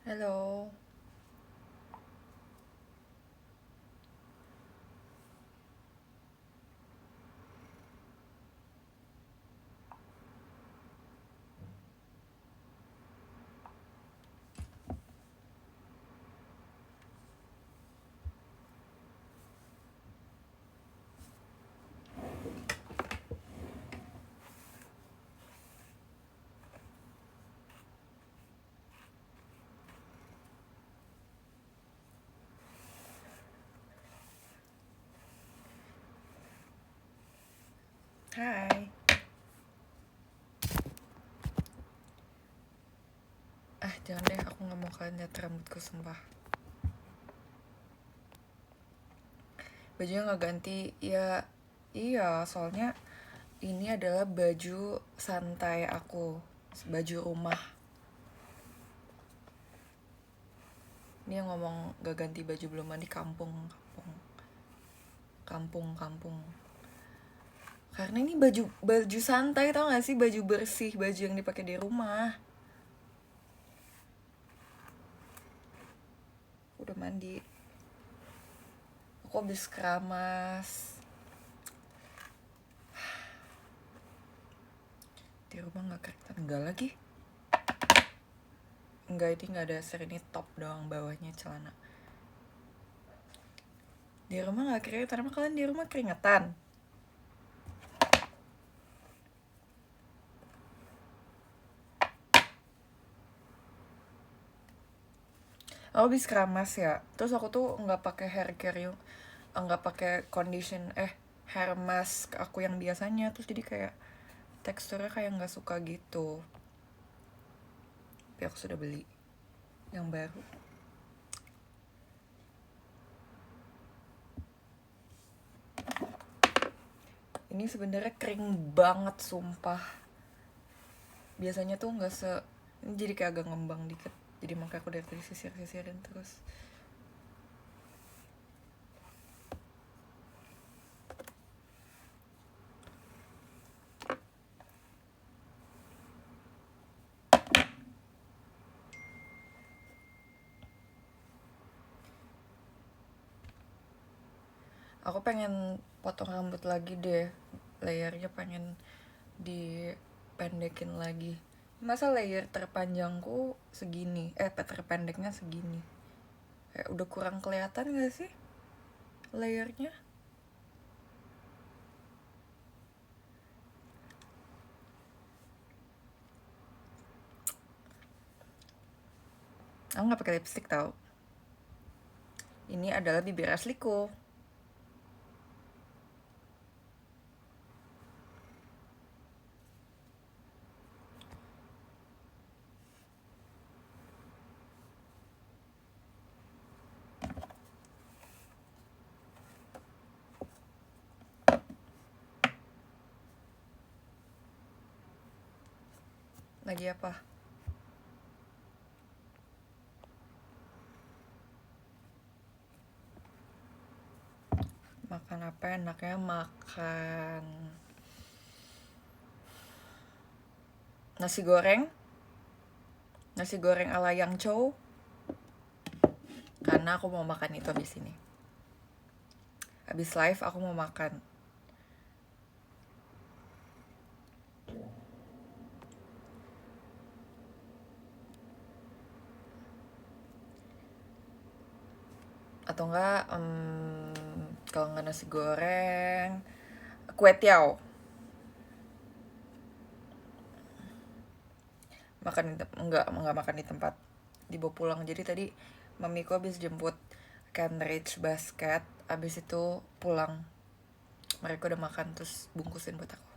Halo. Hai. Jangan deh, aku gak mau kalian lihat rambutku, sumpah. Bajunya gak ganti, ya iya, soalnya ini adalah baju santai aku, baju rumah. Ini yang ngomong gak ganti baju belum mandi, kampung. Karena ini baju santai, tau gak sih, baju bersih, baju yang dipakai di rumah. Udah mandi. Aku habis keramas. Di rumah gak keringetan, enggak lagi. Enggak, ini gak ada dasar, ini top doang, bawahnya celana. Di rumah gak keringetan, emang kalian di rumah keringetan? Aku habis keramas ya, terus aku tuh nggak pakai hair care, nggak pakai hair mask aku yang biasanya, terus jadi kayak teksturnya kayak nggak suka gitu. Tapi aku sudah beli yang baru. Ini sebenarnya kering banget, sumpah. Biasanya tuh nggak ini jadi kayak agak ngembang dikit, jadi makanya aku dari tadi sisir-sisirin terus. Aku pengen potong rambut lagi deh, layernya pengen dipendekin lagi. Masa layer terpanjangku segini, terpendeknya segini, kayak udah kurang kelihatan gak sih layernya? Aku nggak pakai lipstick tau. Ini adalah bibir asliku. Lagi apa? Makan apa enaknya? Makan nasi goreng ala Yang Chow, karena aku mau makan itu habis ini. Habis live aku mau makan. Atau enggak, kalau enggak nasi goreng, kue tiao. Enggak makan di tempat, dibawa pulang. Jadi tadi mamiku habis jemput Cambridge basket, habis itu pulang mereka udah makan, terus bungkusin buat aku.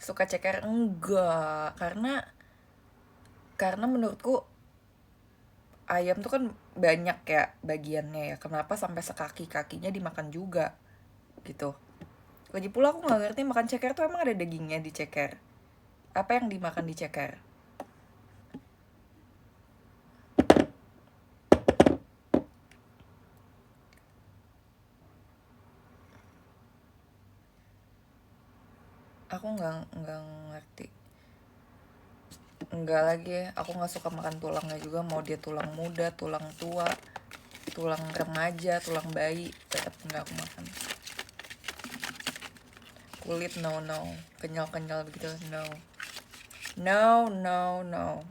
Suka ceker? Enggak, karena menurutku ayam tuh kan banyak ya bagiannya ya, kenapa sampai sekaki-kakinya dimakan juga gitu. Lagi pula aku nggak ngerti, makan ceker tuh emang ada dagingnya di ceker? Apa yang dimakan di ceker? Aku nggak ngerti. Enggak lagi, aku nggak suka makan tulangnya juga, mau dia tulang muda, tulang tua, tulang remaja, tulang bayi, tetap nggak aku makan. Kulit no, kenyal begitu no, no.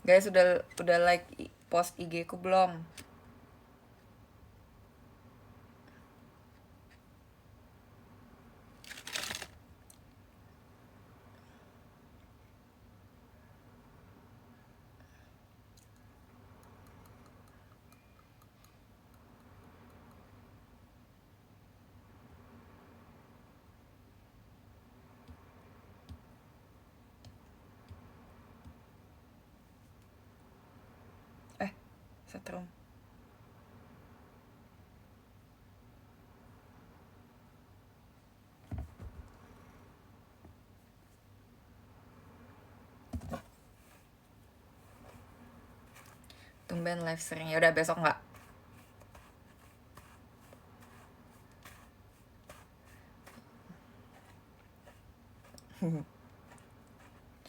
Guys, udah like post IG ku belum? Setrum. Tumben live sering. Ya udah besok nggak.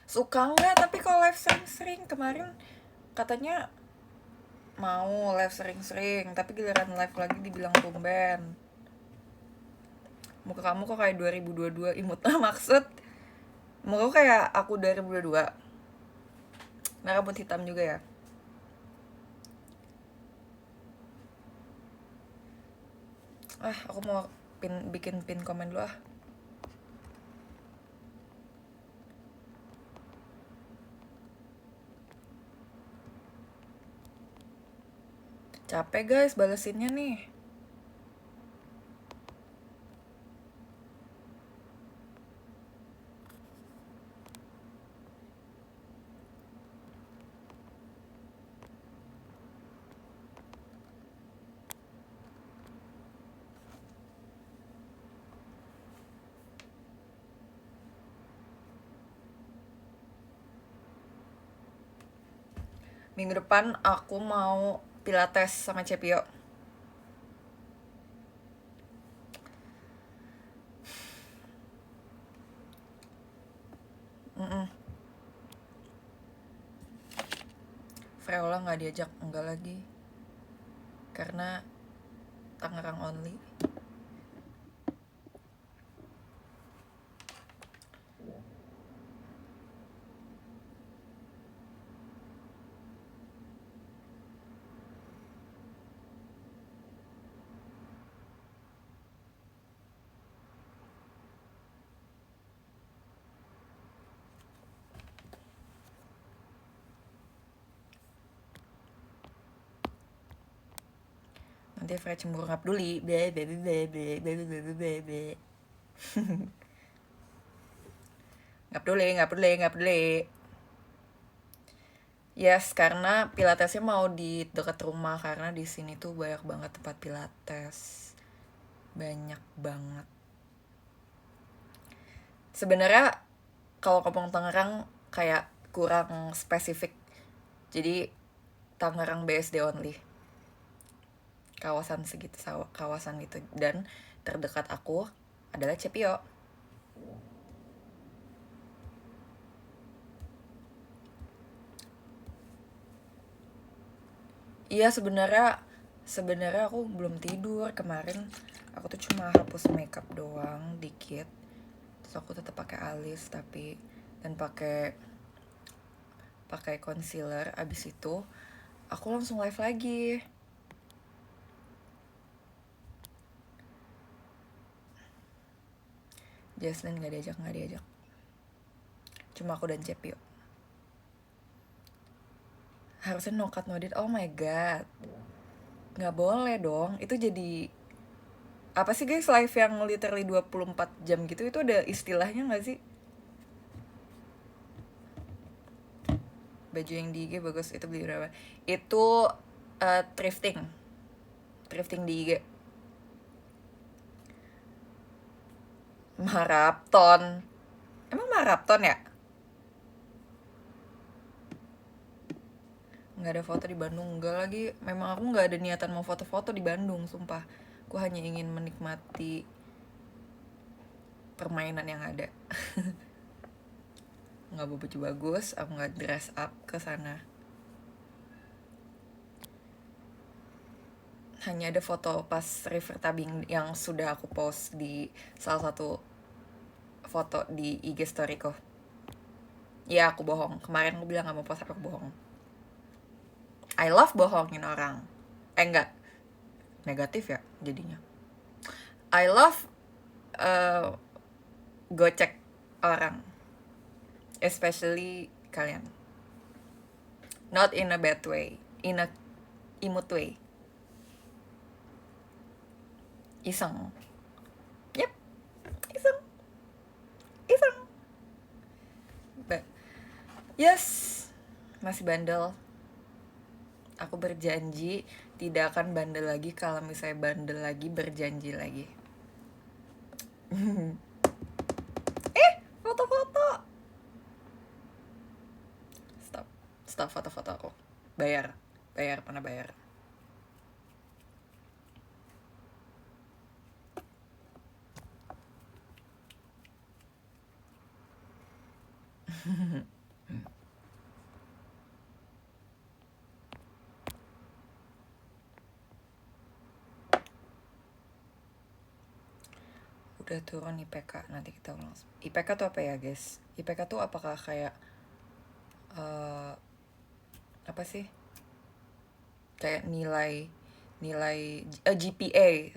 Suka nggak? Tapi kalau live sering kemarin katanya mau live sering, tapi giliran live lagi dibilang tumben. Muka kamu kok kayak 2022 imut maksud? Muka kamu kayak aku 2022. Nah, rambut hitam juga ya. Aku mau bikin pin komen dulu ah. Capek guys balesinnya nih. Minggu depan aku mau pilates sama Cepio. Freola nggak diajak, enggak lagi. Karena Tangerang only. Nanti Fred cemburu ngap duli. Ngap duli. Yes, karena pilatesnya mau di dekat rumah karena di sini tuh banyak banget tempat pilates. Banyak banget. Sebenarnya kalau ngomong Tangerang kayak kurang spesifik. Jadi Tangerang BSD only. Kawasan segitu, kawasan itu, dan terdekat aku adalah Cepio. Iya, sebenarnya aku belum tidur kemarin. Aku tuh cuma hapus makeup doang dikit. Terus aku tetap pakai alis dan pakai concealer. Abis itu aku langsung live lagi. Jaslyn nggak diajak. Cuma aku dan Cepio. Harusnya no cut no edit. Oh my god, nggak boleh dong. Itu jadi apa sih guys, live yang literally 24 jam gitu, itu ada istilahnya nggak sih? Baju yang di IG bagus, itu beli berapa? Itu thrifting di IG. Marapton. Emang Marapton ya? nggak ada foto di Bandung, enggak lagi. Memang aku nggak ada niatan mau foto-foto di Bandung, sumpah. Aku hanya ingin menikmati permainan yang ada. Nggak bawa baju bagus, aku nggak dress up ke sana. Hanya ada foto pas river tubing yang sudah aku post di salah satu foto di IG storyku. Ya aku bohong, kemarin aku bilang gak mau post, aku bohong. I love bohongin orang. Enggak, negatif ya jadinya. I love gocek orang, especially kalian. Not in a bad way, in a imut way. Iseng. Yep, iseng. Iseng. But, yes, masih bandel. Aku berjanji tidak akan bandel lagi. Kalau misalnya bandel lagi, berjanji lagi. Foto-foto. Stop foto-foto aku. Bayar, pernah bayar. Udah turun IPK, nanti kita ulang. IPK tuh apa ya guys? IPK tuh apakah kayak apa sih? Kayak nilai GPA.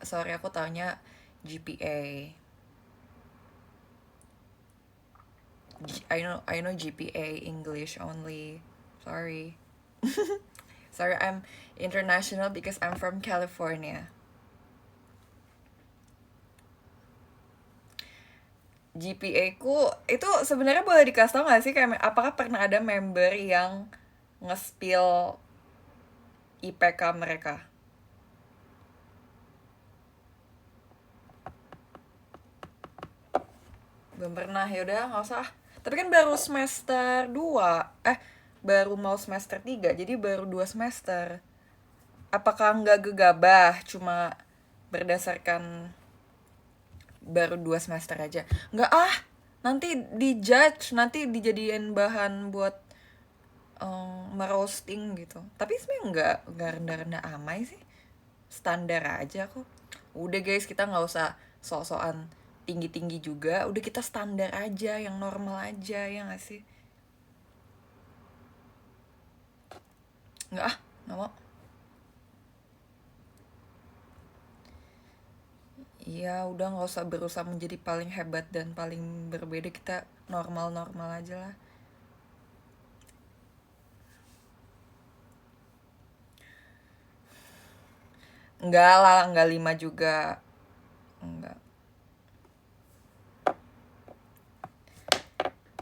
Sorry aku taunya GPA. I know GPA English only. Sorry. Sorry, I'm international because I'm from California. GPA ku itu sebenarnya boleh dikasih tau gak sih, kayak apakah pernah ada member yang nge-spill IPK mereka? Belum pernah, yaudah gak usah. Tapi kan baru semester 2, baru mau semester 3, jadi baru 2 semester. Apakah nggak gegabah cuma berdasarkan baru 2 semester aja? Nggak nanti dijudge, nanti dijadiin bahan buat meroasting gitu. Tapi sebenarnya nggak rendah-rendah amai sih, standar aja kok. Udah guys, kita nggak usah sok-sokan tinggi-tinggi juga, udah kita standar aja, yang normal aja, ya nggak sih? Nggak mau. Iya, udah nggak usah berusaha menjadi paling hebat dan paling berbeda, kita normal-normal aja lah. Enggak lah, enggak 5 juga. Enggak.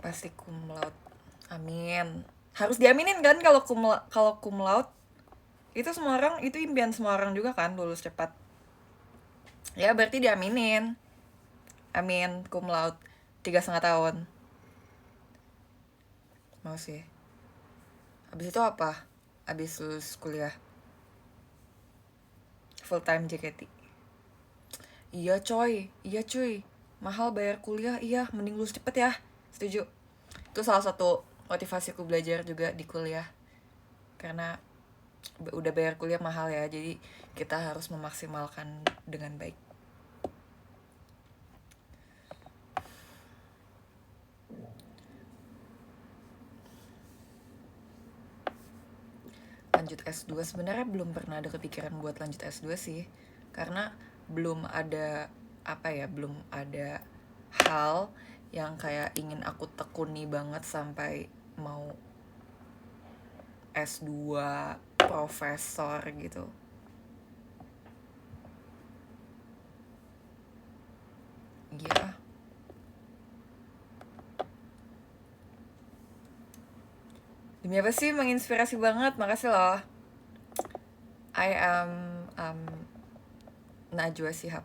Pasti cum laude. Amin. Harus diaminin kan kalau cum laude. Itu semua orang, itu impian semua orang juga kan, lulus cepat. Ya berarti diaminin. Amin, cum laude 3,5 tahun. Mau sih. Abis itu apa? Abis lulus kuliah full time JKT. Iya cuy, mahal bayar kuliah. Iya, mending lulus cepet ya. Setuju. Itu salah satu motivasiku belajar juga di kuliah, karena udah bayar kuliah mahal ya, jadi kita harus memaksimalkan dengan baik. Lanjut S2 sebenarnya belum pernah ada kepikiran buat lanjut S2 sih, karena belum ada belum ada hal yang kayak ingin aku tekuni banget sampai mau S2 profesor gitu. Iya. Demi apa sih, menginspirasi banget, makasih loh. I am Najwa Shihab.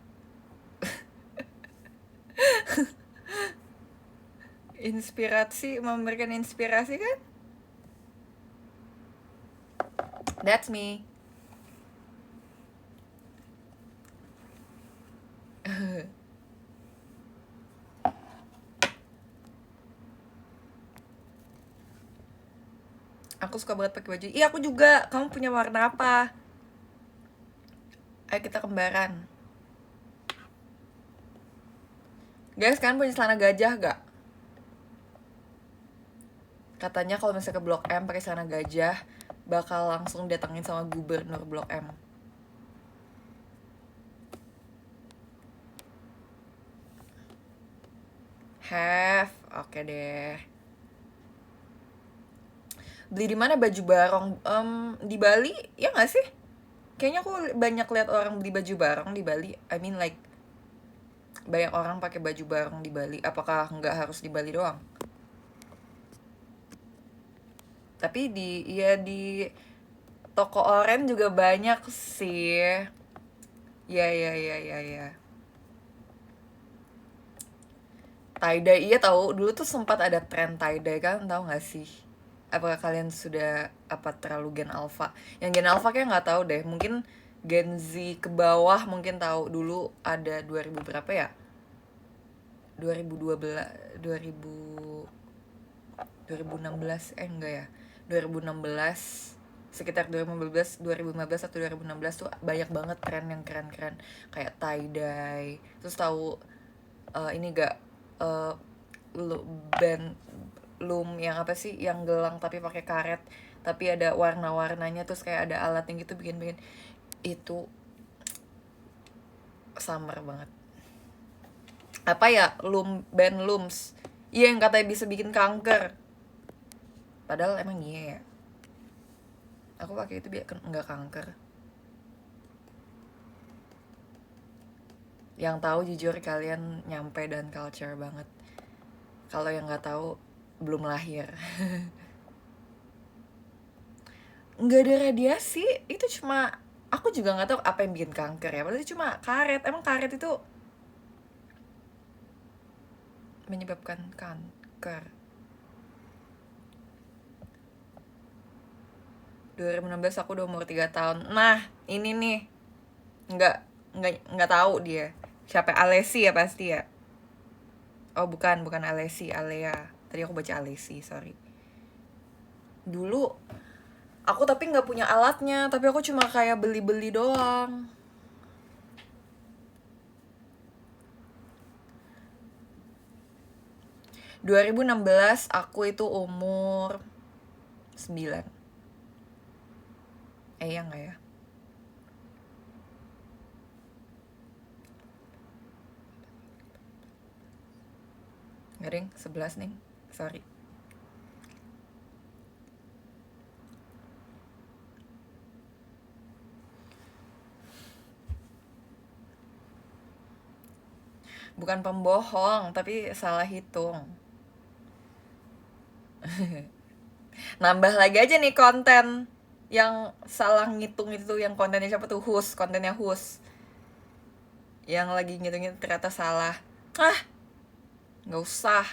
Inspirasi, memberikan inspirasi kan? That's me. Aku suka banget pakai baju. Iya, aku juga. Kamu punya warna apa? Ayo kita kembaran. Guys, kalian punya celana gajah gak? Katanya kalau misalnya ke Blok M pakai celana gajah bakal langsung datengin sama gubernur Blok M. Have, oke deh. Beli di mana baju barong? Di Bali ya nggak sih? Kayaknya aku banyak lihat orang beli baju barong di Bali. I mean like banyak orang pakai baju barong di Bali. Apakah nggak harus di Bali doang? Tapi di toko oren juga banyak sih. Ya ya ya ya ya. Tie-dye, iya tahu. Dulu tuh sempat ada tren tie-dye kan, tahu nggak sih? Apakah kalian sudah apa terlalu Gen Alpha? Yang Gen Alpha kayak nggak tahu deh. Mungkin Gen Z ke bawah mungkin tahu. Dulu ada 2000 berapa ya? 2012, 2016 enggak ya? 2016 sekitar 2015 atau 2016 tuh banyak banget tren yang keren-keren kayak tie-dye. Terus tahu ini gak uh, band loom yang apa sih yang gelang tapi pakai karet tapi ada warna-warnanya terus kayak ada alat yang gitu bikin-bikin itu summer banget. Apa ya, band looms, iya yang katanya bisa bikin kanker, padahal emang iya ya. Aku pakai itu biar nggak kanker. Yang tahu jujur kalian nyampe dan culture banget. Kalau yang nggak tahu belum lahir. Nggak ada radiasi, itu cuma aku juga nggak tahu apa yang bikin kanker ya. Padahal cuma karet. Emang karet itu menyebabkan kanker. 2016 aku udah umur 3 tahun. Nah, ini nih. Nggak tahu dia. Siapa? Alessi ya pasti ya. Oh, bukan Alessi, Alea. Tadi aku baca Alessi, sorry. Dulu aku tapi nggak punya alatnya, tapi aku cuma kayak beli-beli doang. ...2016 aku itu umur 9. Iya nggak ya? Garing, 11 nih. Sorry. Bukan pembohong, tapi salah hitung. Nambah lagi aja nih konten yang salah ngitung itu, yang kontennya siapa tuh? Kontennya Hus. Yang lagi ngitungin ternyata salah. Nggak usah.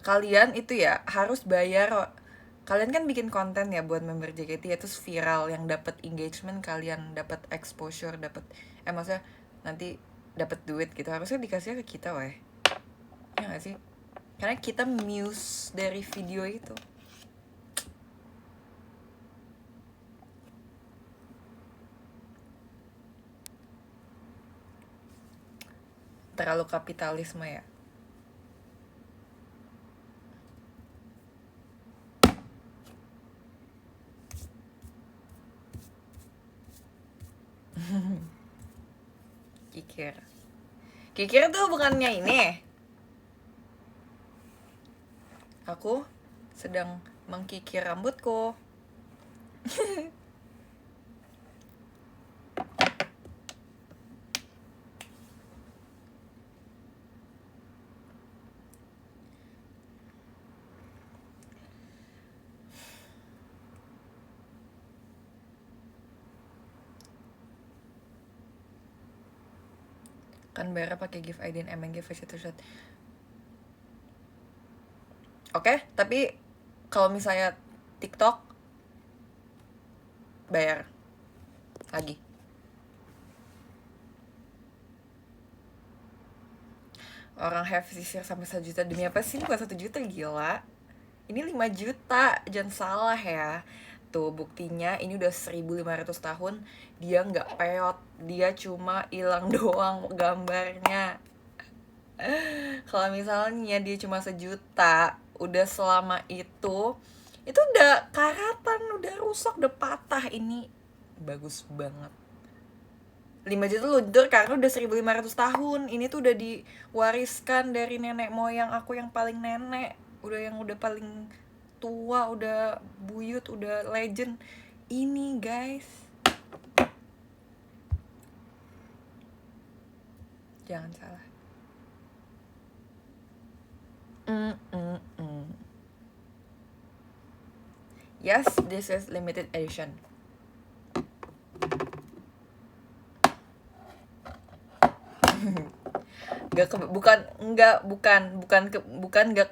Kalian itu ya harus bayar. Kalian kan bikin konten ya buat member JKT ya, terus viral yang dapat engagement, kalian dapat exposure, dapat maksudnya nanti dapat duit gitu, harusnya dikasihnya ke kita weh. Ya nggak sih? Karena kita muse dari video itu. Terlalu kapitalisme ya. Kikir tuh bukannya ini. Aku sedang mengkikir rambutku. Kan Bara pakai gift ID dan MNG visitor shot. Oke, tapi kalau misalnya TikTok bayar lagi. Orang have sisir sampai 1 juta demi apa sih? Ini bukan 1 juta, gila. Ini 5 juta, jangan salah ya. Tuh buktinya ini udah 1500 tahun dia nggak peot, dia cuma hilang doang gambarnya. Kalau misalnya dia cuma 1 juta, udah selama itu udah karatan, udah rusak, udah patah. Ini bagus banget. 5 juta luntur karena udah 1500 tahun. Ini tuh udah diwariskan dari nenek moyang aku yang paling nenek, yang udah paling tua, udah buyut, udah legend. Ini guys, jangan salah. Yes, this is limited edition. bukan nggak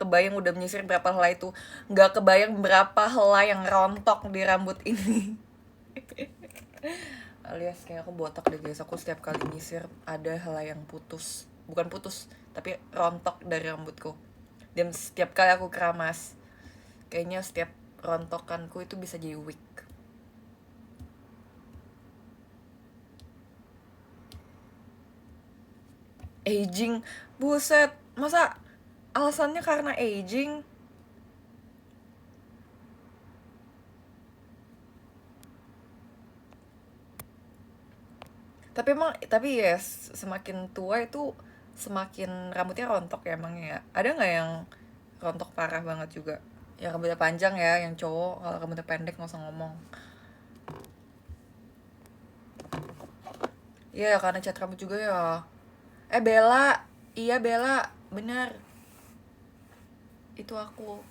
kebayang udah menyisir berapa helai itu, nggak kebayang berapa helai yang rontok di rambut ini. Alias kayak aku botak deh guys, aku setiap kali nyisir ada helai yang putus, bukan putus tapi rontok dari rambutku. Dan setiap kali aku keramas, kayaknya setiap rontokanku itu bisa jadi wig. Aging, buset, masa alasannya karena aging? Tapi ya semakin tua itu semakin rambutnya rontok ya emangnya ya. Ada nggak yang rontok parah banget juga? Ya rambutnya panjang ya, yang cowok. Kalau rambutnya pendek nggak usah ngomong. Iya, karena cat rambut juga ya. Bella, iya Bella, bener. Itu aku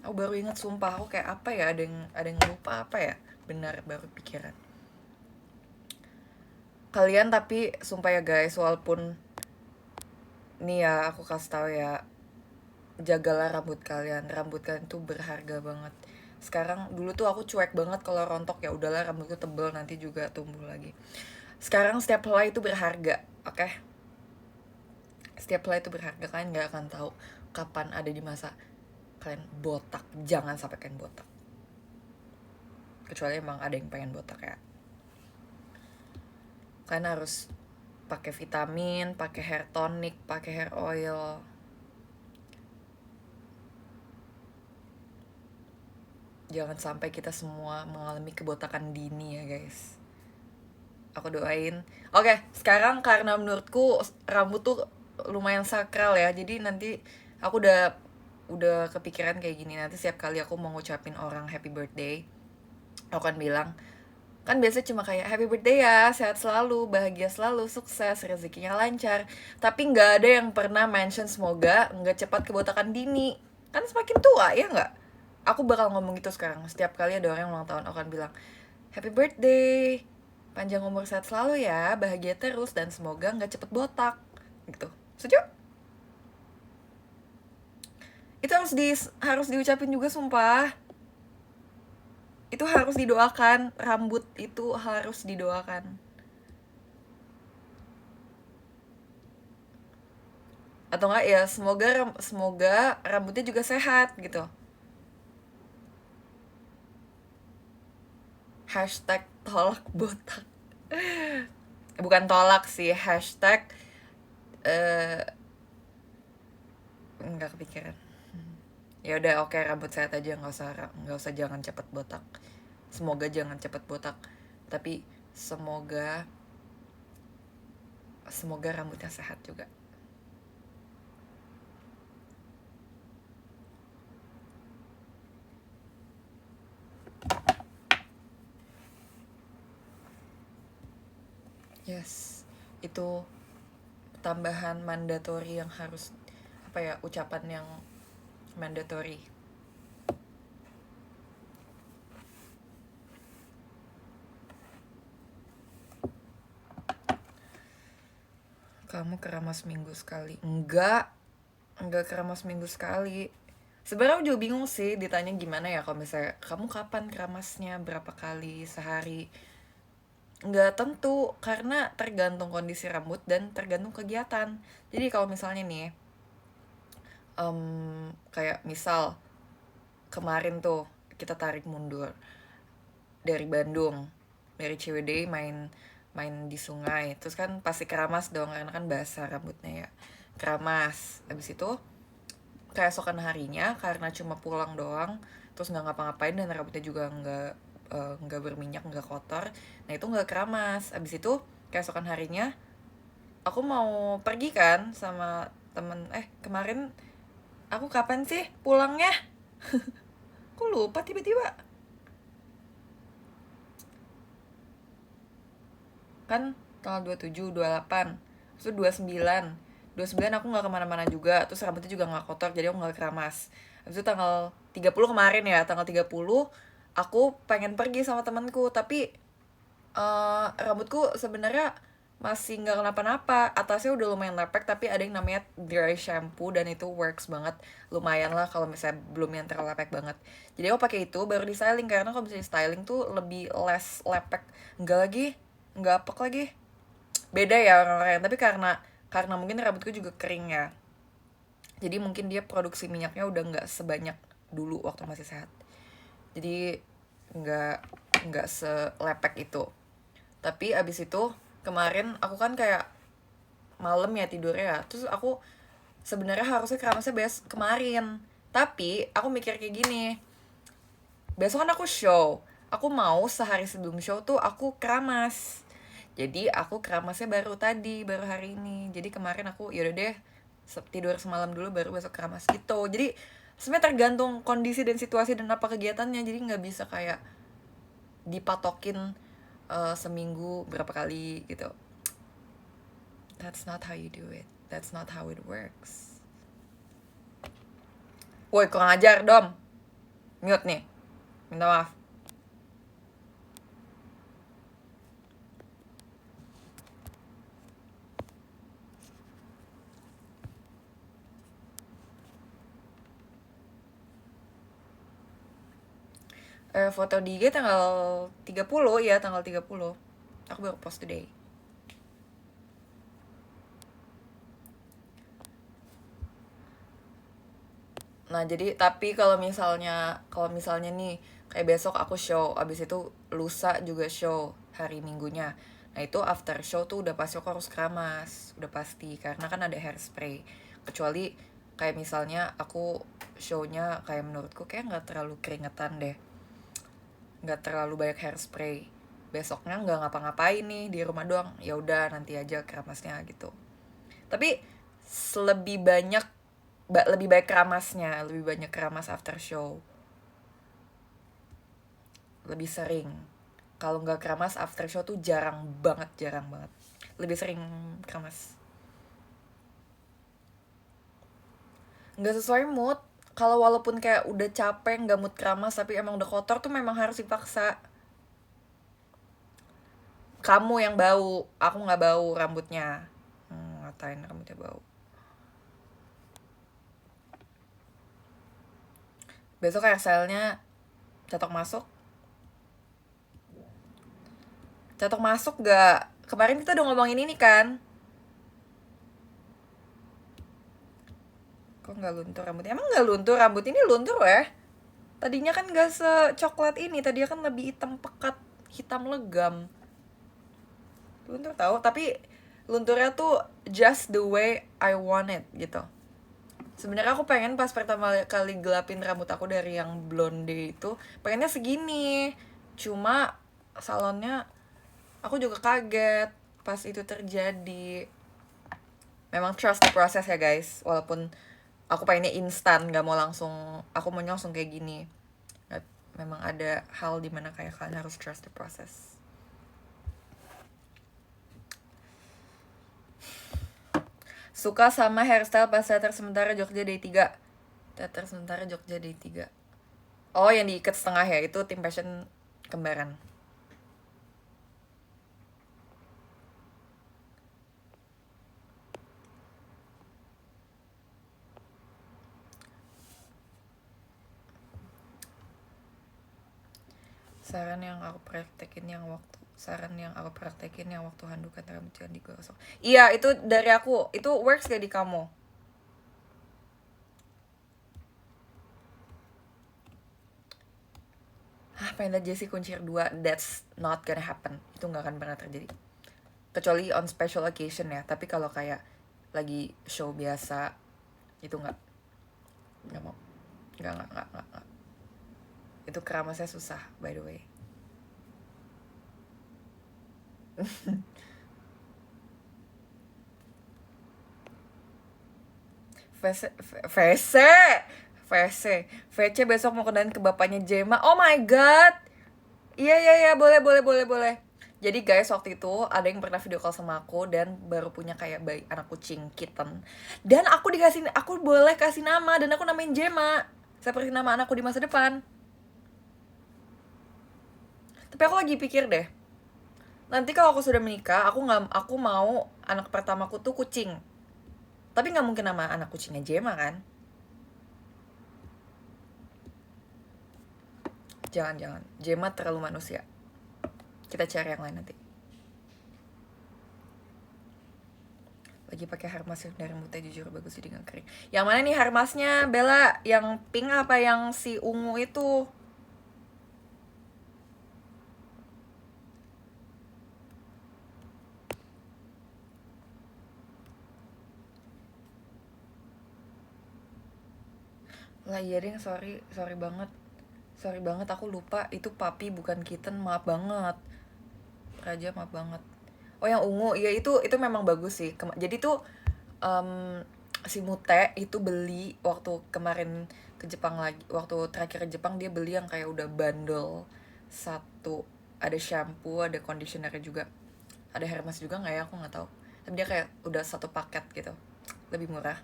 baru inget, sumpah. Aku kayak apa ya, ada yang lupa apa ya. Benar, baru pikiran. Kalian tapi sumpah ya guys, walaupun nih ya aku kasih tahu ya, jagalah rambut kalian tuh berharga banget. Sekarang, dulu tuh aku cuek banget kalau rontok, ya udahlah rambutku tebel nanti juga tumbuh lagi. Sekarang setiap helai itu berharga, oke? Setiap helai itu berharga, kalian nggak akan tahu kapan ada di masa kalian botak. Jangan sampai kalian botak, kecuali emang ada yang pengen botak ya. Kalian harus pakai vitamin, pakai hair tonic, pakai hair oil. Jangan sampai kita semua mengalami kebotakan dini ya guys. Aku doain. Oke, sekarang karena menurutku rambut tuh lumayan sakral ya, jadi nanti aku udah kepikiran kayak gini. Nanti setiap kali aku mau ngucapin orang happy birthday, aku akan bilang, kan biasa cuma kayak happy birthday ya, sehat selalu, bahagia selalu, sukses, rezekinya lancar. Tapi nggak ada yang pernah mention semoga nggak cepat kebotakan dini. Kan semakin tua ya nggak? Aku bakal ngomong gitu sekarang. Setiap kali ada orang yang ulang tahun, aku akan bilang happy birthday, panjang umur, sehat selalu ya, bahagia terus, dan semoga nggak cepet botak gitu. Setuju? Itu harus diucapin juga, sumpah. Itu harus didoakan, rambut itu harus didoakan. Atau enggak ya, semoga rambutnya juga sehat gitu. Hashtag tolak botak. Bukan tolak sih, hashtag nggak kepikiran. Ya udah, oke, rambut sehat aja, nggak usah jangan cepet botak. Semoga jangan cepet botak, tapi semoga rambutnya sehat juga. Yes, itu tambahan mandatory yang harus, apa ya, ucapan yang mandatory. Kamu keramas minggu sekali? Enggak keramas minggu sekali. Sebenarnya aku juga bingung sih ditanya gimana ya kalau misalnya kamu kapan keramasnya, berapa kali sehari. Nggak tentu karena tergantung kondisi rambut dan tergantung kegiatan. Jadi kalau misalnya nih, kayak misal kemarin tuh kita tarik mundur dari Bandung, dari Ciwidey main main di sungai, terus kan pasti keramas dong karena kan basah rambutnya ya, keramas. Abis itu keesokan harinya karena cuma pulang doang, terus nggak ngapa-ngapain dan rambutnya juga nggak berminyak, nggak kotor, nah itu nggak keramas. Abis itu keesokan harinya aku mau pergi kan sama temen, kemarin aku kapan sih pulangnya, aku lupa tiba-tiba. Kan tanggal 27, 28, terus 29. 29 aku nggak kemana-mana juga, terus rambutnya juga nggak kotor, jadi aku nggak keramas. Habis itu tanggal 30 kemarin ya, tanggal 30 aku pengen pergi sama temanku, tapi rambutku sebenarnya masih nggak kenapa-napa, atasnya udah lumayan lepek, tapi ada yang namanya dry shampoo dan itu works banget, lumayan lah kalau misalnya belum yang terlalu lepek banget. Jadi aku pakai itu baru di styling, karena kalau misalnya styling tuh lebih less lepek, nggak lagi, nggak apek lagi, beda ya orang-orang, tapi karena mungkin rambutku juga kering ya, jadi mungkin dia produksi minyaknya udah nggak sebanyak dulu waktu masih sehat, jadi nggak nggak selepek itu. Tapi abis itu kemarin aku kan kayak malam ya tidurnya ya, terus aku sebenarnya harusnya keramasnya kemarin, tapi aku mikir kayak gini, besok kan aku show, aku mau sehari sebelum show tuh aku keramas, jadi aku keramasnya baru hari ini. Jadi kemarin aku yaudah deh tidur semalam dulu baru besok keramas gitu. Jadi sebenarnya tergantung kondisi dan situasi dan apa kegiatannya, jadi nggak bisa kayak dipatokin seminggu berapa kali gitu. That's not how you do it, that's not how it works. Woi, kurang ajar Dom, mute nih, minta maaf. Foto di IG tanggal 30 ya, tanggal 30 aku baru post today. Nah jadi tapi kalau misalnya nih kayak besok aku show, abis itu lusa juga show hari minggunya, nah itu after show tuh udah pasti aku harus keramas, udah pasti, karena kan ada hairspray. Kecuali kayak misalnya aku shownya kayak menurutku kayak nggak terlalu keringetan deh, nggak terlalu banyak hairspray, besoknya nggak ngapa-ngapain nih di rumah doang, ya udah nanti aja keramasnya gitu. Tapi lebih banyak lebih baik keramasnya, lebih banyak keramas after show, lebih sering. Kalau nggak keramas after show tuh jarang banget, lebih sering keramas. Nggak sesuai mood. Kalau walaupun kayak udah capek nggak mood keramas tapi emang udah kotor tuh memang harus dipaksa. Kamu yang bau, aku nggak bau rambutnya. Ngatain rambutnya bau. Besok hairstyle-nya cetok masuk. Cetok masuk gak? Kemarin kita udah ngomongin ini kan? Kok nggak luntur rambutnya? Emang nggak luntur rambut ini, luntur ya? Tadinya kan nggak secoklat ini, tadinya kan lebih hitam pekat, hitam legam. Luntur tahu, tapi lunturnya tuh just the way I want it gitu. Sebenarnya aku pengen pas pertama kali gelapin rambut aku dari yang blonde itu, pengennya segini. Cuma salonnya aku juga kaget pas itu terjadi. Memang trust the process ya guys, walaupun aku pengennya instan, nggak mau langsung, aku mau langsung kayak gini. Memang ada hal dimana kayak kalian harus trust the process. Suka sama hairstyle pas teater sementara Jogja Day 3. Teater sementara Jogja Day 3. Oh, yang diikat setengah ya, itu tim passion kembaran. Saran yang aku praktekin yang waktu handukan rambut yang digosok. Iya, itu dari aku. Itu works gak di kamu? Pengen liat Jessie kuncir 2. That's not gonna happen. Itu gak akan pernah terjadi. Kecuali on special occasion ya. Tapi kalau kayak lagi show biasa, itu gak mau. Gak. Itu keramasnya susah, by the way. VC besok mau kenalin ke bapaknya Jema. Oh my god. Iya, boleh. Jadi guys, waktu itu ada yang pernah video call sama aku dan baru punya kayak bayi anak kucing kitten. Dan aku boleh kasih nama dan aku namain Jema. Seperti nama anakku di masa depan. Tapi aku lagi pikir deh. Nanti kalau aku sudah menikah, aku mau anak pertamaku tuh kucing. Tapi nggak mungkin nama anak kucingnya Jema kan? Jangan. Jema terlalu manusia. Kita cari yang lain nanti. Lagi pakai hair mask dari Mute, jujur bagus jadi nggak kering. Yang mana nih hair masknya, Bella? Yang pink apa yang si ungu itu? Lah iya deh, sorry banget aku lupa itu papi bukan kitten, maaf banget. Raja, maaf banget. Oh yang ungu, iya itu memang bagus sih. Jadi tuh si Mute itu beli waktu kemarin ke Jepang lagi, waktu terakhir ke Jepang dia beli yang kayak udah bundle satu, ada shampoo, ada conditioner juga, ada hair mask juga nggak ya, aku nggak tahu, tapi dia kayak udah satu paket gitu, lebih murah.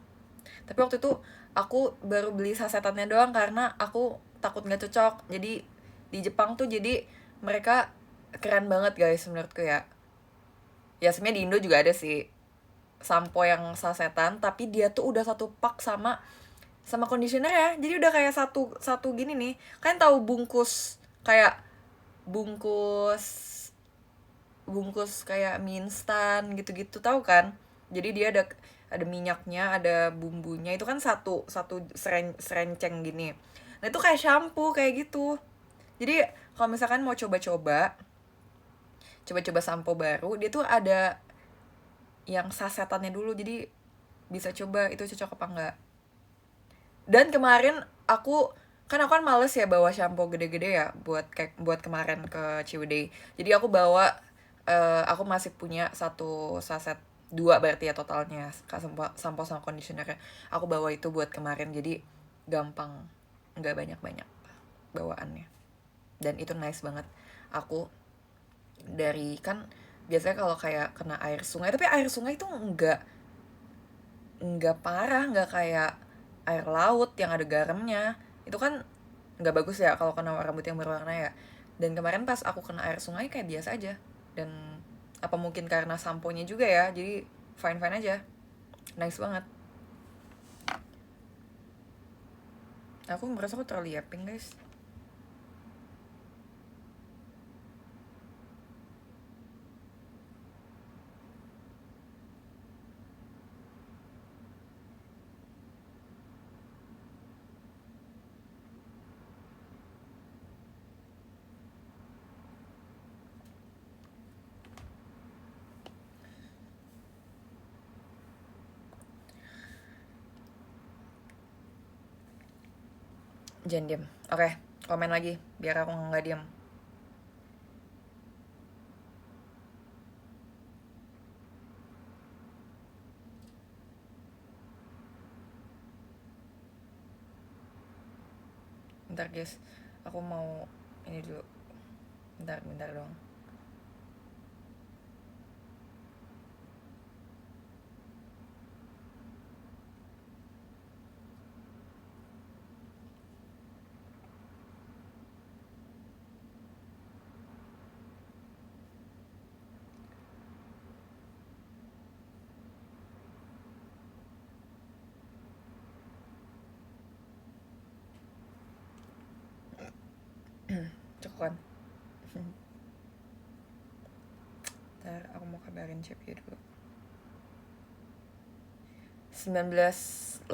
Tapi waktu itu aku baru beli sasetannya doang karena aku takut nggak cocok. Jadi di Jepang tuh jadi mereka keren banget guys menurutku ya. Ya sebenarnya di Indo juga ada sih sampo yang sasetan, tapi dia tuh udah satu pak sama conditioner ya. Jadi udah kayak satu gini nih. Kalian tahu kayak bungkus bungkus kayak mie instan gitu-gitu, tahu kan? Jadi dia ada minyaknya, ada bumbunya. Itu kan satu serenceng gini. Nah, itu kayak shampoo kayak gitu. Jadi kalau misalkan mau coba-coba sampo baru, dia tuh ada yang sasetannya dulu. Jadi bisa coba itu cocok apa enggak. Dan kemarin aku kan males ya bawa shampoo gede-gede ya buat kemarin ke Ciwidey. Jadi aku bawa aku masih punya satu saset, 2 berarti ya totalnya, sampo sama conditionernya. Aku bawa itu buat kemarin, jadi gampang, nggak banyak-banyak bawaannya. Dan itu nice banget. Aku dari kan biasanya kalau kayak kena air sungai, tapi air sungai itu nggak parah, nggak kayak air laut yang ada garamnya. Itu kan nggak bagus ya kalau kena rambut yang berwarna ya. Dan kemarin pas aku kena air sungai kayak biasa aja. Dan apa mungkin karena samponya juga ya, jadi fine aja, nice banget. Aku merasa aku terlalu yapping guys. Jangan diem. Oke, komen lagi biar aku nggak diem. Bentar guys, aku mau ini dulu. Bentar doang. Cukup kan? kabarin CPU dulu. 198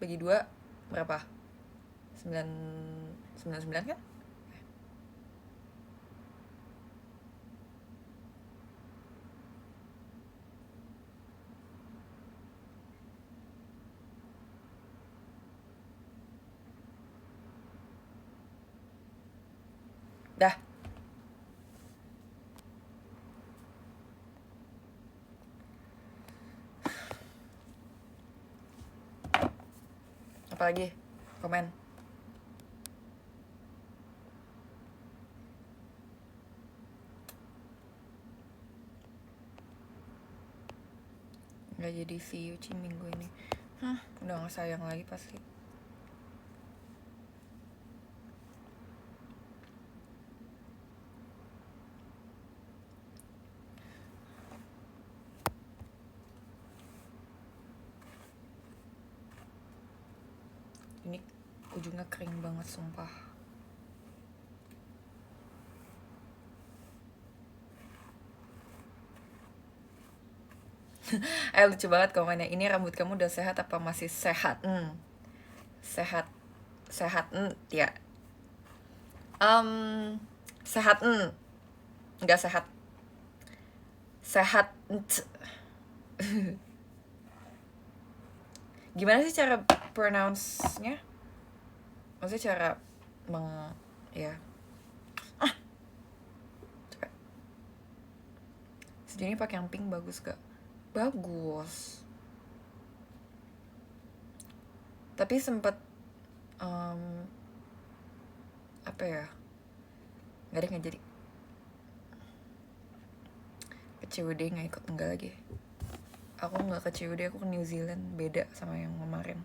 bagi 2 berapa? 99 kan? Dah. Apalagi? Komen. Nggak jadi see you minggu ini. Udah gak sayang lagi pasti. Ini ujungnya kering banget sumpah. Lucu banget komennya. Ini rambut kamu udah sehat apa masih sehat? Sehat. Sehat ya. Sehat nggak sehat. Sehat gimana sih cara pronounce-nya? Maksudnya cara ya. Coba. Sejauh ini pakai yang pink bagus gak? Bagus. Tapi sempet apa ya? Nggak jadi. Ke COD nggak ikut, enggak lagi. Aku nggak ke COD, aku ke New Zealand. Beda sama yang kemarin.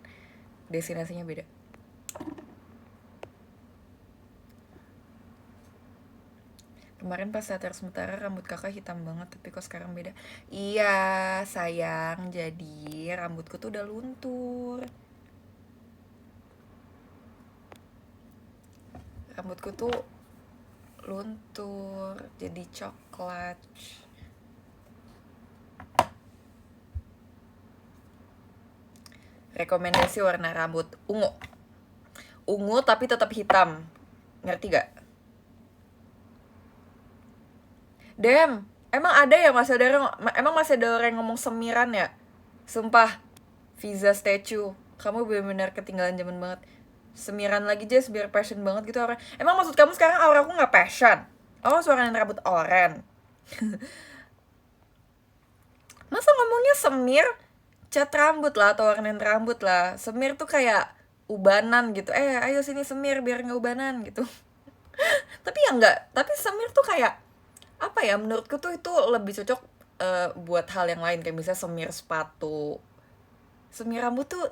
Destinasinya beda. Kemarin pas latar sementara rambut kakak hitam banget, tapi kok sekarang beda. Iya sayang, jadi rambutku tuh udah luntur. Rambutku tuh luntur, jadi coklat. Rekomendasi warna rambut ungu tapi tetap hitam, ngerti gak? Dem, emang ada ya masih ada orang yang ngomong semiran ya? Sumpah, Visa Statue, kamu benar-benar ketinggalan zaman banget. Semiran lagi Jess, biar passion banget gitu orang. Emang maksud kamu sekarang aura aku nggak passion? Oh, suarain rambut oren. Masa ngomongnya semir? Cat rambut lah atau warnain rambut lah. Semir tuh kayak ubanan gitu. Ayo sini semir biar nggak ubanan gitu. Tapi ya nggak. Tapi semir tuh kayak apa ya? Menurutku tuh itu lebih cocok buat hal yang lain, kayak misalnya semir sepatu. Semir rambut tuh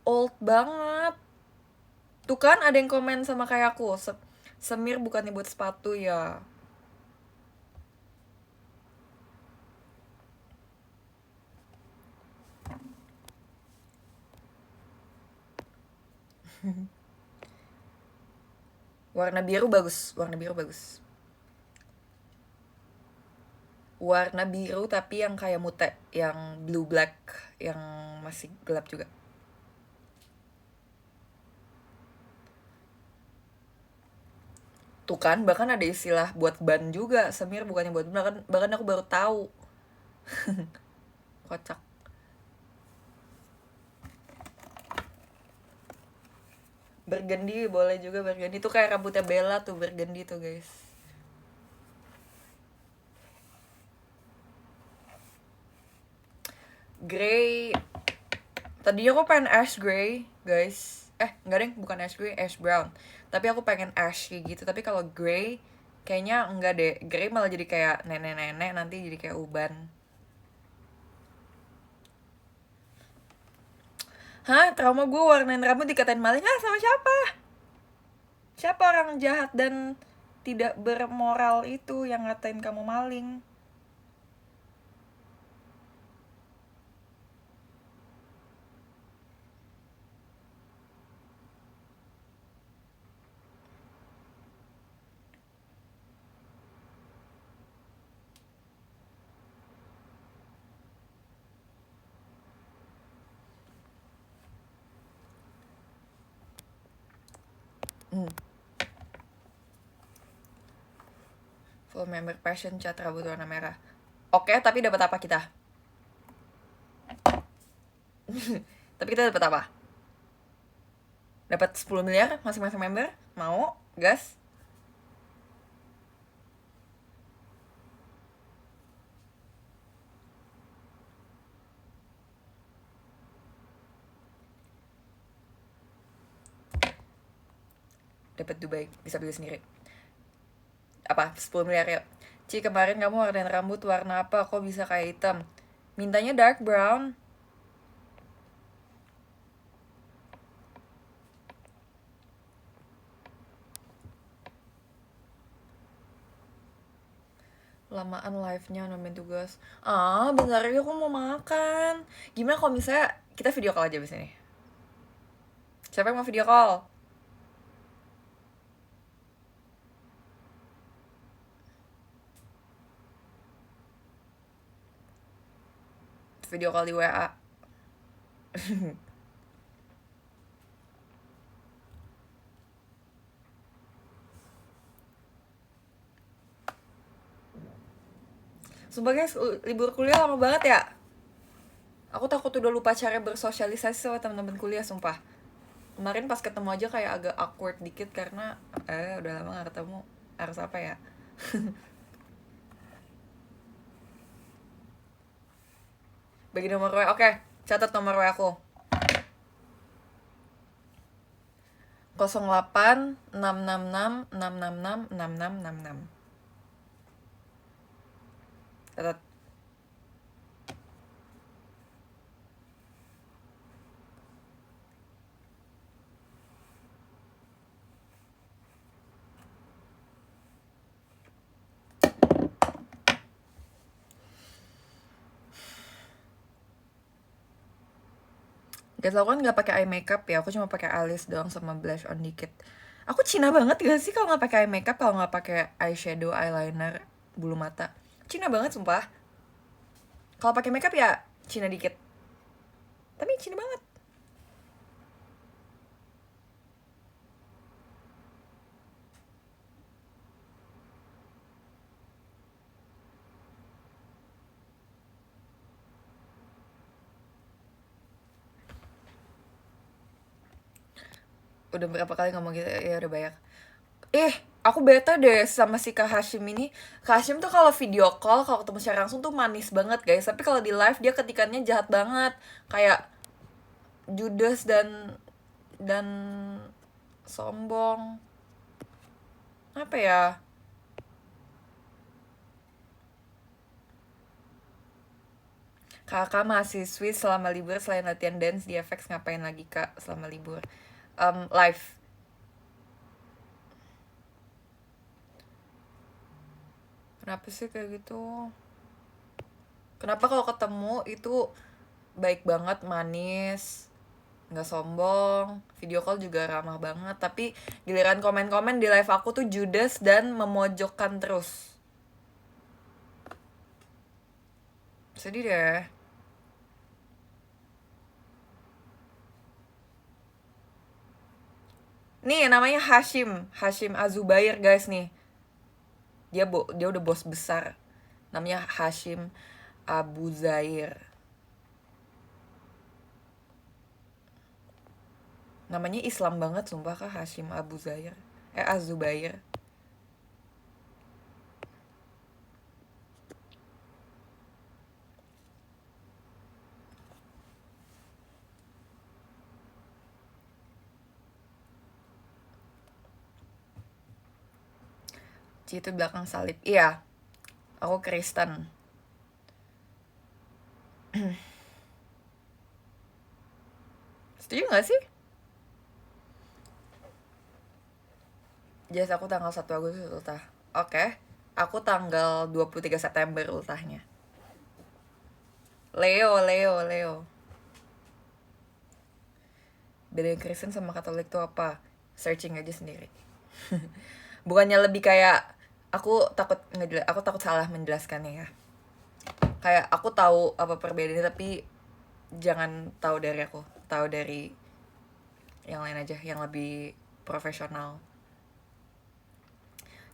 old banget. Tuh kan ada yang komen sama kayak aku, semir bukannya buat sepatu ya. Warna biru bagus. Warna biru tapi yang kayak mute, yang blue black, yang masih gelap juga. Tuh kan, bahkan ada istilah buat ban juga, semir bukannya buat ban, bahkan aku baru tahu. Kocak. Burgundy boleh juga, burgundy tuh kayak rambutnya Bella tuh, burgundy tuh guys. Grey, tadinya aku pengen ash grey guys. Enggak deh, bukan ash grey, ash brown. Tapi aku pengen ash kayak gitu. Tapi kalau grey kayaknya enggak deh. Grey malah jadi kayak nenek-nenek, nanti jadi kayak uban. Trauma gue warnain rambut dikatain maling. Sama siapa? Siapa orang jahat dan tidak bermoral itu yang ngatain kamu maling? Full member passion cat rambut warna merah. Oke, tapi dapat apa kita? Tapi kita dapat apa? Dapat 10 miliar masing-masing member? Mau? Gas? Dapat Dubai, bisa beli sendiri. Apa? 10 miliar ya. Ci, kemarin kamu warnain rambut warna apa? Kok bisa kayak hitam? Mintanya dark brown. Lamaan live-nya namain tugas. Bentar lagi aku mau makan. Gimana kalau misalnya kita video call aja abis ini? Siapa yang mau video call? Video call di WA. Sumpah guys, libur kuliah lama banget ya. Aku takut udah lupa cara bersosialisasi sama teman-teman kuliah, sumpah. Kemarin pas ketemu aja kayak agak awkward dikit karena udah lama gak ketemu. Harus apa ya? Bagi nomor WA, oke. Catat nomor WA aku. 08 666 666 6666. Catat. Guys, aku kan nggak pakai eye makeup ya, aku cuma pakai alis doang sama blush on dikit. Aku Cina banget gak sih kalau nggak pakai eye makeup, kalau nggak pakai eyeshadow, eyeliner, bulu mata. Cina banget sumpah. Kalau pakai makeup ya Cina dikit. Tapi Cina banget. Udah berapa kali ngomong gitu ya, udah banyak. Aku bete deh sama si Kak Hashim ini. Kak Hashim tuh kalau video call, kalau ketemu secara langsung tuh manis banget guys. Tapi kalau di live dia ketikannya jahat banget. Kayak judes dan sombong. Apa ya? Kakak mahasiswi selama libur selain latihan dance di FX ngapain lagi kak selama libur? Live. Kenapa sih kayak gitu? Kenapa kalau ketemu itu baik banget, manis, nggak sombong, video call juga ramah banget, tapi giliran komen-komen di live aku tuh judes dan memojokkan terus. Sedih deh. Nih namanya Hashim Azubair guys nih. Dia udah bos besar. Namanya Hashim Abu Zair. Namanya Islam banget sumpah kak, Hashim Abu Zair. Azubair. Ci itu belakang salib. Iya. Aku Kristen. Setuju gak sih? Jas aku tanggal 1 Agustus ultah. Oke. Aku tanggal 23 September ultahnya. Leo. Beda Kristen sama Katolik tuh apa? Searching aja sendiri. Bukannya lebih kayak aku takut salah menjelaskannya ya. Kayak aku tahu apa perbedaannya, tapi jangan tahu dari aku, tahu dari yang lain aja yang lebih profesional.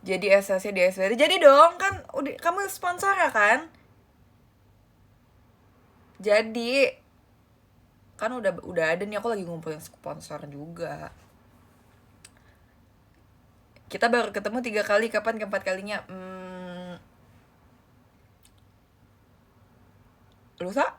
Jadi SLC di SBT. Jadi dong kan udah kamu sponsor ya kan? Jadi kan udah ada nih, aku lagi ngumpulin sponsor juga. Kita baru ketemu 3 kali, kapan keempat kalinya? Lusa?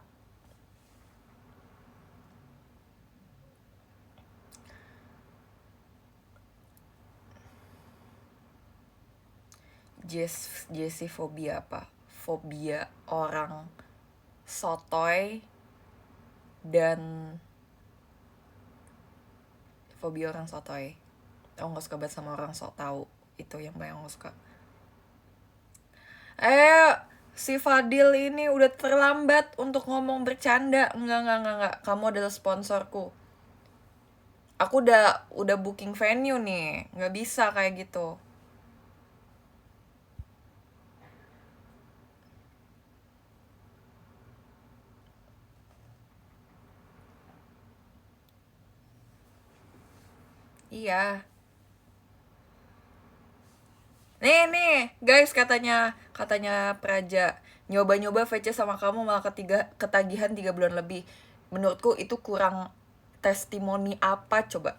Jesse fobia apa? Fobia orang sotoy dan fobia orang sotoy. Aku gak suka banget sama orang sok tahu. Itu yang paling aku suka. Si Fadil ini udah terlambat untuk ngomong bercanda. Enggak. Kamu adalah sponsorku. Aku udah booking venue nih. Nggak bisa kayak gitu. Iya. Nih, guys, katanya Praja, nyoba-nyoba VC sama kamu malah ketagihan 3 bulan lebih. Menurutku itu kurang testimoni apa coba?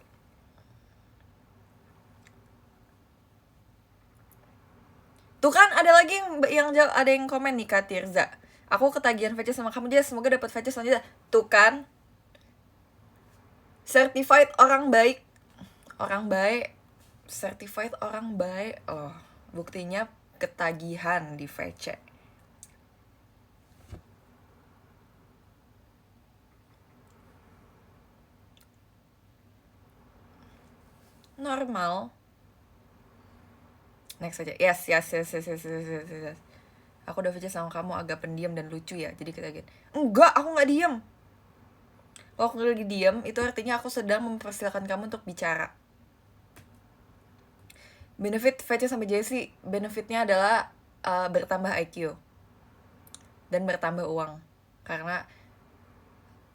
Tuh kan ada lagi ada yang komen nih, Kak Tirza. Aku ketagihan VC sama kamu, jadi semoga dapat VC selanjutnya. Tuh kan, certified orang baik, certified orang baik loh. Buktinya ketagihan di VC. Normal. Next aja. Yes. Aku udah VC sama kamu agak pendiam dan lucu ya, jadi kita gitu. Enggak, aku nggak diem. Kalau aku lagi diem, itu artinya aku sedang mempersilahkan kamu untuk bicara. Benefit VC sama Jessie, benefitnya adalah bertambah IQ dan bertambah uang. Karena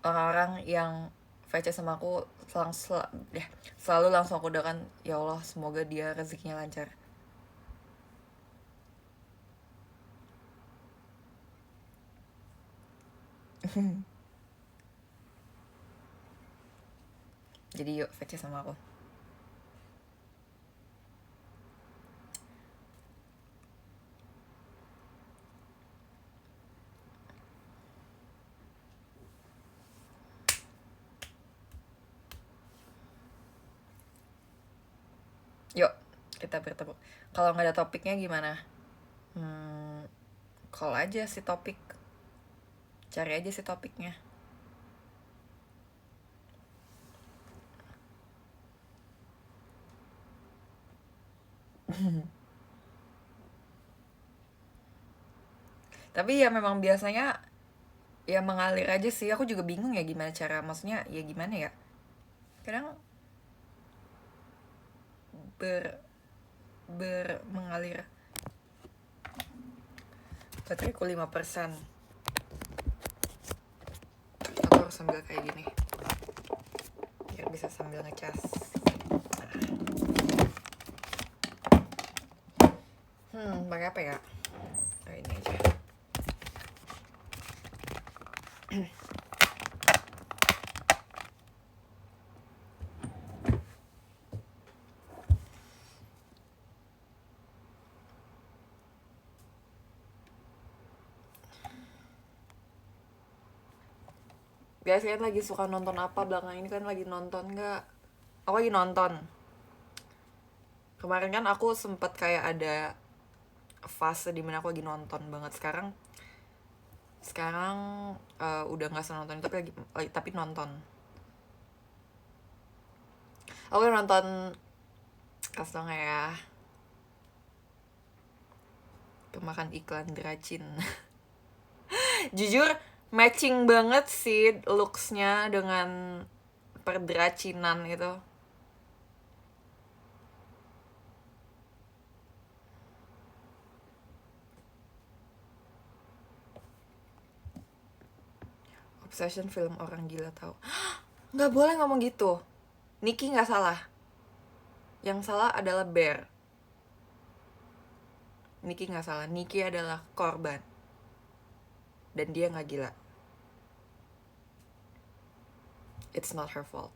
orang-orang yang VC sama aku selalu langsung aku doakan, ya Allah semoga dia rezekinya lancar. Jadi yuk VC sama aku. Yuk kita bertemu. Kalau nggak ada topiknya gimana? Call aja si topik. Cari aja si topiknya. Tapi ya memang biasanya ya mengalir aja sih. Aku juga bingung ya gimana cara, maksudnya ya gimana ya, kadang mengalir. Bateraiku 5%. Aku harus sambil kayak gini biar bisa sambil ngecas. Pakai apa ya? Ini aja. Guys, kalian lagi suka nonton apa belakang ini? Kan lagi nonton nggak? Aku lagi nonton. Kemarin kan aku sempet kayak ada fase dimana aku lagi nonton banget. Sekarang udah nggak senonton tapi nonton. Aku nonton kasih nggak ya? Kemakan iklan Dracin. Jujur matching banget sih looksnya dengan perdracinan itu. Obsession film orang gila tahu. Nggak boleh ngomong gitu. Niki nggak salah. Yang salah adalah Bear. Nikki nggak salah, Nikki adalah korban. Dan dia nggak gila. It's not her fault.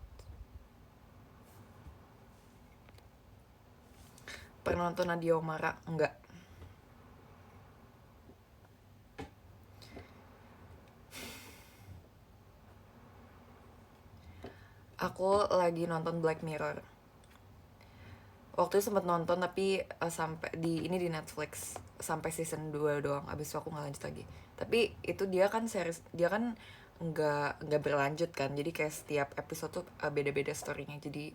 Pernah nonton Nadia Oomara? Enggak. Aku lagi nonton Black Mirror. Waktu itu sempat nonton tapi sampai di Netflix sampai season 2 doang. Abis itu aku nggak lanjut lagi. Tapi itu dia kan series, dia kan nggak berlanjut kan. Jadi kayak setiap episode tuh beda-beda storynya. Jadi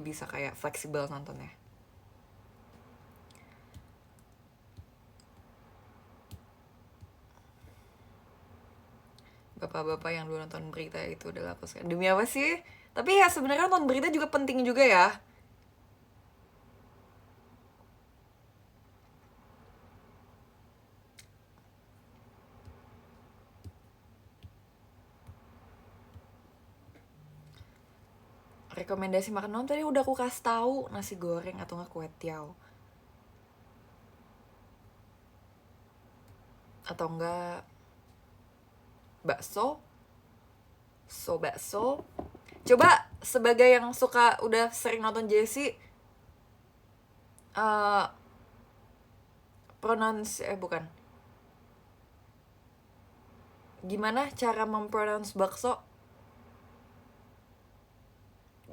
bisa kayak fleksibel nontonnya. Bapak-bapak yang dulu nonton berita itu adalah aku sekarang. Demi apa sih? Tapi ya sebenarnya nonton berita juga penting juga ya. Rekomendasi makan malam tadi udah aku kasih tahu, nasi goreng atau nggak kue tiaw. Atau enggak bakso. Bakso. Coba sebagai yang suka udah sering nonton Jessie, bukan. Gimana cara mempronounce bakso?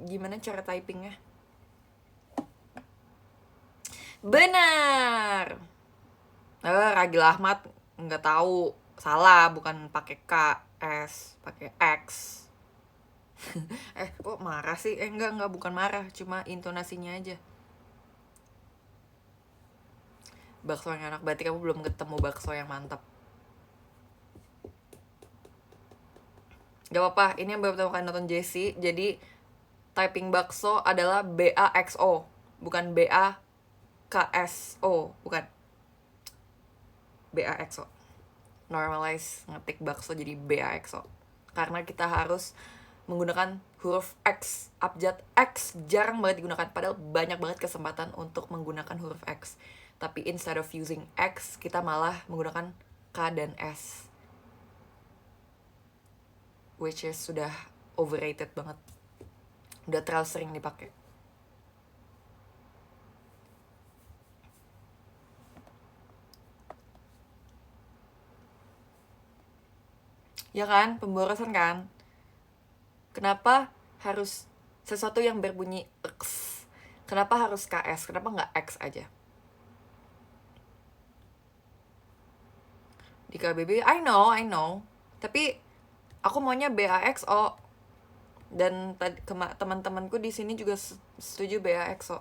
Gimana cara typingnya? Benar. Ragil Ahmad nggak tahu, salah, bukan pakai K, S, pakai X. Kok marah sih? Enggak, bukan marah, cuma intonasinya aja. Bakso yang enak, berarti kamu belum ketemu bakso yang mantap. Gak apa-apa, ini yang baru pertama kali nonton Jessie. Jadi typing bakso adalah BAXO, bukan BAKSO, bukan BAXO. Normalize ngetik bakso jadi BAXO. Karena kita harus menggunakan huruf X, abjad X jarang banget digunakan, padahal banyak banget kesempatan untuk menggunakan huruf X. Tapi instead of using X, kita malah menggunakan K dan S, which is sudah overrated banget, udah terlalu sering dipakai. Ya kan, pemborosan kan. Kenapa harus sesuatu yang berbunyi X? Kenapa harus KS? Kenapa nggak X aja? Di KBB, I know. Tapi aku maunya BAXO. Dan teman-temanku di sini juga setuju BAXO.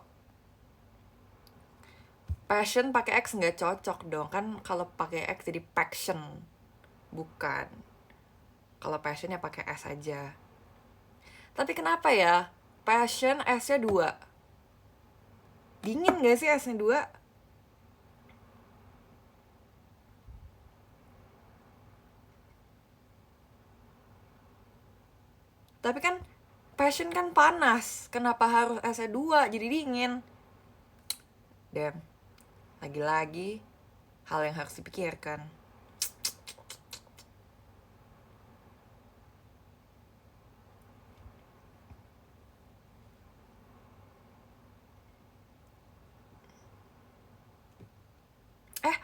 Passion pakai X nggak cocok dong, kan kalau pakai X jadi passion, bukan. Kalau passion ya pakai S aja. Tapi kenapa ya passion S-nya 2? Dingin gak sih S-nya 2? Tapi kan passion kan panas, kenapa harus S-nya 2 jadi dingin? Damn, lagi-lagi hal yang harus dipikirkan.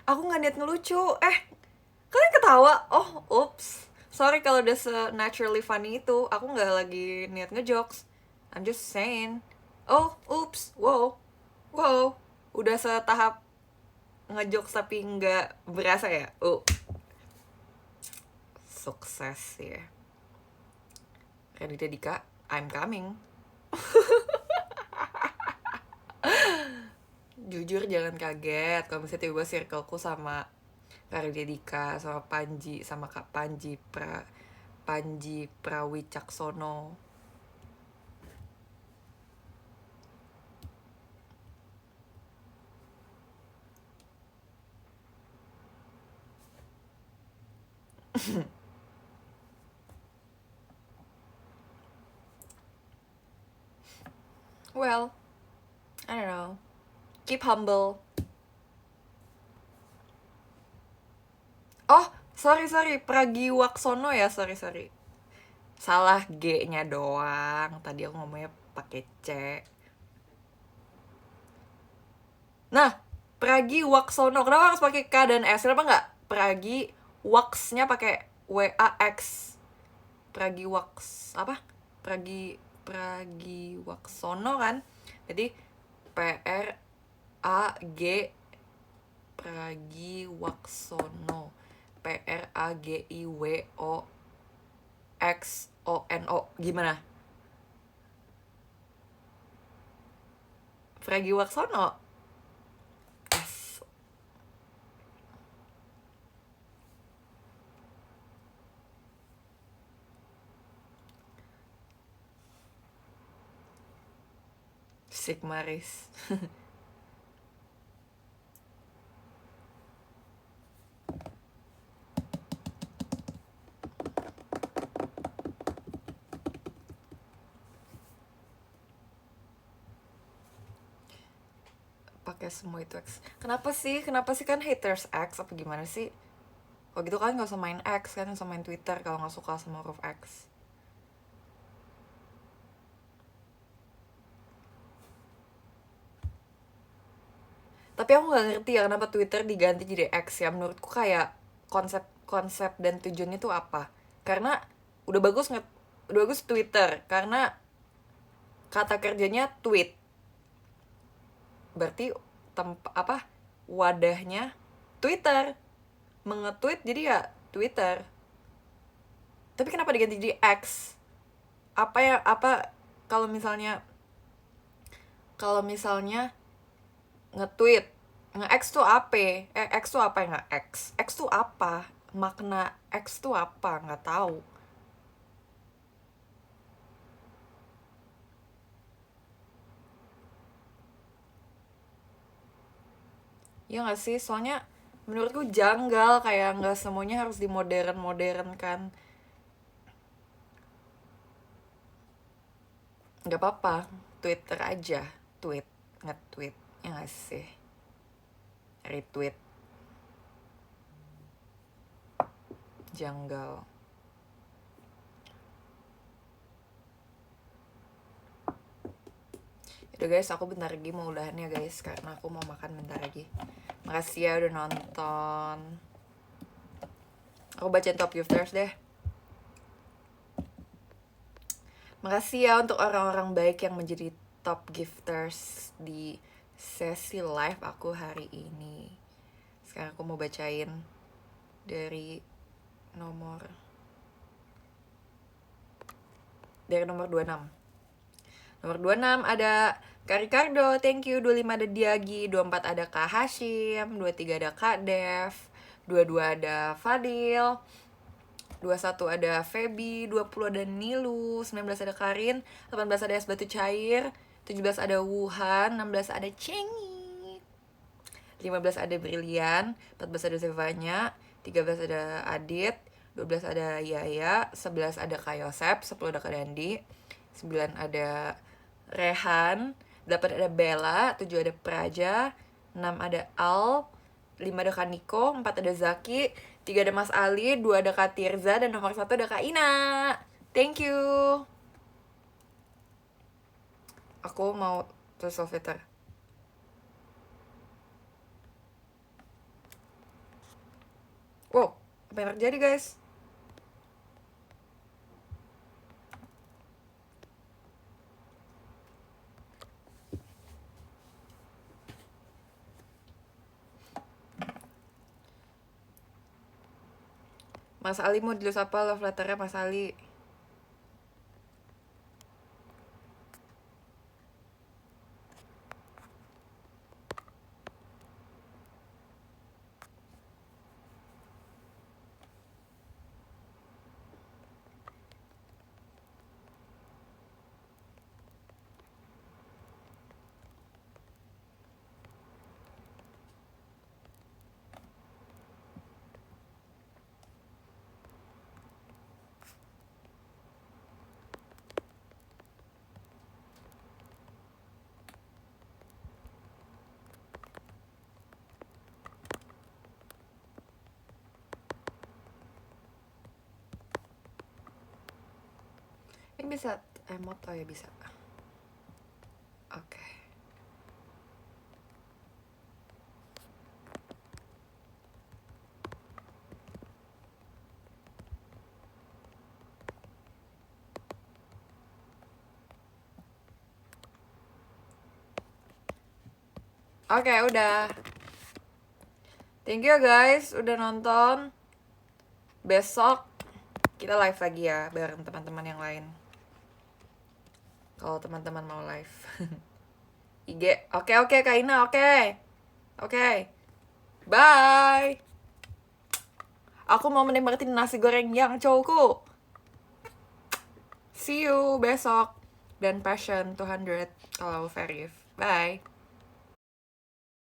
Aku gak niat ngelucu. Kalian ketawa? Oh, oops. Sorry kalau udah se-naturally funny itu. Aku gak lagi niat ngejokes. I'm just saying. Oh, oops. Wow. Udah setahap ngejokes tapi gak berasa ya? Sukses ya. Raditya Dika, I'm coming. Jujur jangan kaget kalau misalnya tiba-tiba circleku sama Raditya Dika, sama Panji, sama Kak Panji Prawicaksono. Well, I don't know, keep humble. Oh, sorry, Pragiwaksono ya, sorry. Salah G-nya doang. Tadi aku ngomongnya pakai C. Nah, Pragiwaksono. Kenapa harus pakai K dan S? Kenapa nggak Pragi Waks-nya pakai W-A-X? Pragiwaks apa? Pragiwaksono kan? Jadi P-R-A-G Pragiwaksono. Pragiwoksono. Gimana? Pragiwaksono. S. Sigmaris. Pakai semua itu X. Kenapa sih kan haters X apa gimana sih? Kalau gitu kan nggak usah main X kan, nggak usah main Twitter kalau nggak suka sama huruf X. Tapi aku nggak ngerti ya kenapa Twitter diganti jadi X ya. Menurutku kayak konsep dan tujuannya tuh apa? Karena udah bagus Twitter karena kata kerjanya tweet. Berarti wadahnya Twitter. Mengetweet jadi ya Twitter. Tapi kenapa diganti jadi X? Apa kalau misalnya nge-tweet, nge-X tuh apa? X tuh apa ya, nggak X? X tuh apa? Makna X tuh apa? Nggak tahu. Ya nggak sih? Soalnya menurutku janggal, kayak nggak semuanya harus dimodern kan. Nggak apa-apa, Twitter aja, tweet, nge-tweet, ya nggak sih? Retweet, janggal. Udah guys, aku bentar lagi mau udahan ya guys, karena aku mau makan bentar lagi. Makasih ya udah nonton. Aku bacain top gifters deh. Makasih ya untuk orang-orang baik yang menjadi top gifters di sesi live aku hari ini. Sekarang aku mau bacain dari nomor 26. Nomor 26 ada Kak Ricardo, thank you. 25 ada Diagi, 24 ada Kak Hashim, 23 ada Kak Dev, 22 ada Fadil, 21 ada Feby, 20 ada Nilu, 19 ada Karin, 18 ada Es Batu Cair, 17 ada Wuhan, 16 ada Cengi, 15 ada Brilian, 14 ada Zevanya, 13 ada Adit, 12 ada Yaya, 11 ada Kak Yosep, 10 ada Kak Dandi, 9 ada Rehan, 8 ada Bella, 7 ada Praja, 6 ada Al, 5 ada Kak Niko, 4 ada Zaki, 3 ada Mas Ali, 2 ada Kak Tirza, dan nomor 1 ada Kak Ina. Thank you. Aku mau tulis Twitter. Wow, apa yang terjadi guys? Mas Ali mau ditulis apa love letternya Mas Ali? bisa emot, oh ya bisa. Oke. Oke, udah. Thank you guys udah nonton. Besok kita live lagi ya bareng teman-teman yang lain. Kalau teman-teman mau live. IG. Oke, Kak Ina, oke. Bye. Aku mau menikmati nasi goreng yang cowku. See you besok. Dan Passion 200 kalau Verif. Bye.